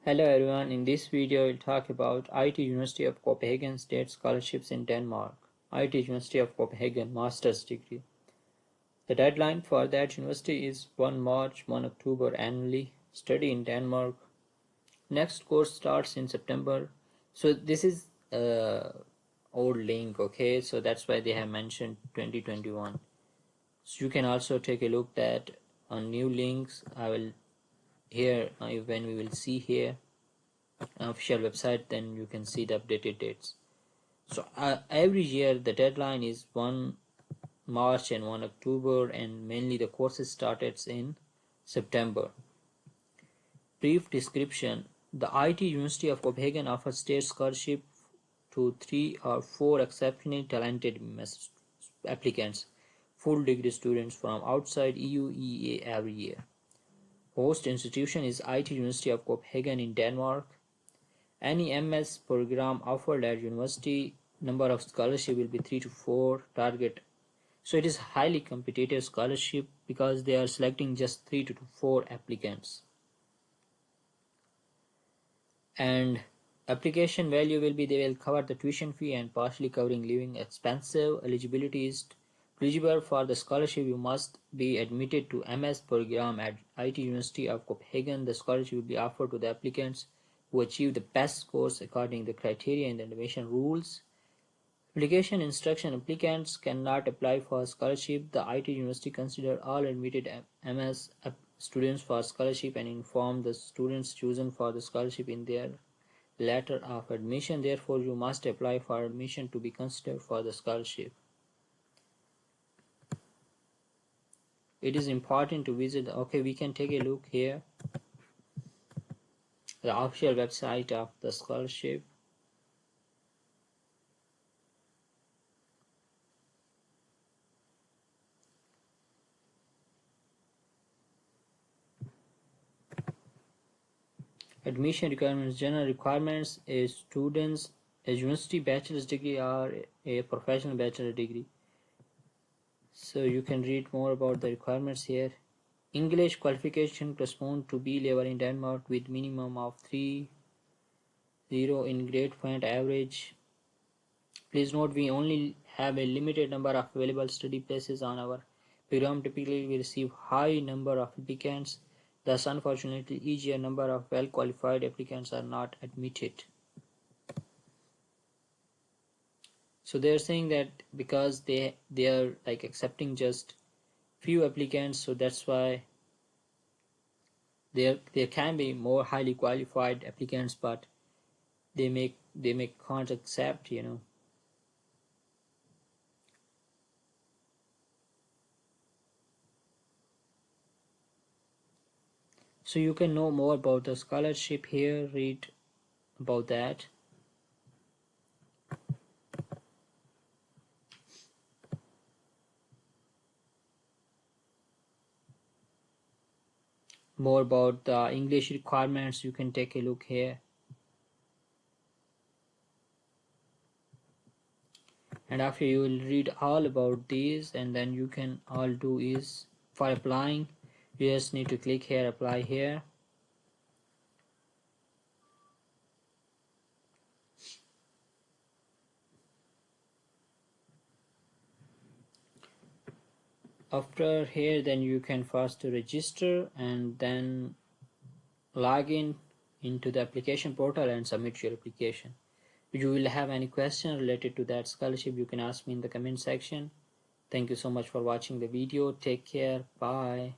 Hello everyone, in this video we'll talk about IT University of Copenhagen State Scholarships in Denmark. IT University of Copenhagen Master's Degree. The deadline for that university is 1 March, 1 October annually. Study in Denmark. Next course starts in September. So this is old link, okay? So that's why they have mentioned 2021. So you can also take a look at on new links. I will here when we will see here official website, then you can see the updated dates. So every year the deadline is 1 March and 1 October, and mainly the courses started in September. Brief description: the IT University of Copenhagen offers state scholarship to 3 or 4 exceptionally talented applicants, full degree students from outside EU EEA every year. Host institution is IT University of Copenhagen in Denmark. Any MS program offered at university, number of scholarship will be 3 to 4 target. So it is highly competitive scholarship because they are selecting just 3 to 4 applicants. And application value will be, they will cover the tuition fee and partially covering living expenses. Eligibility is eligible for the scholarship, you must be admitted to MS program at IT University of Copenhagen. The scholarship will be offered to the applicants who achieve the best scores according to the criteria and the admission rules. Application instruction: applicants cannot apply for scholarship. The IT University consider all admitted MS students for scholarship and inform the students chosen for the scholarship in their letter of admission. Therefore, you must apply for admission to be considered for the scholarship. It is important to visit. Okay, we can take a look here. The official website of the scholarship. Admission requirements. General requirements is students a university bachelor's degree or a professional bachelor degree. So you can read more about the requirements here. English qualification correspond to B level in Denmark with minimum of 3.0 in grade point average. Please note, we only have a limited number of available study places on our program. Typically we receive high number of applicants. Thus, unfortunately, each year number of well-qualified applicants are not admitted. So they are saying that because they are like accepting just few applicants, so that's why there can be more highly qualified applicants, but they can't accept, you know. So you can know more about the scholarship here, read about that. More about the English requirements, you can take a look here. And after you will read all about these, and then you can all do is for applying, you just need to click here, apply here. After here, then you can first register and then log in into the application portal and submit your application. If you will have any question related to that scholarship, you can ask me in the comment section. Thank you so much for watching the video. Take care. Bye.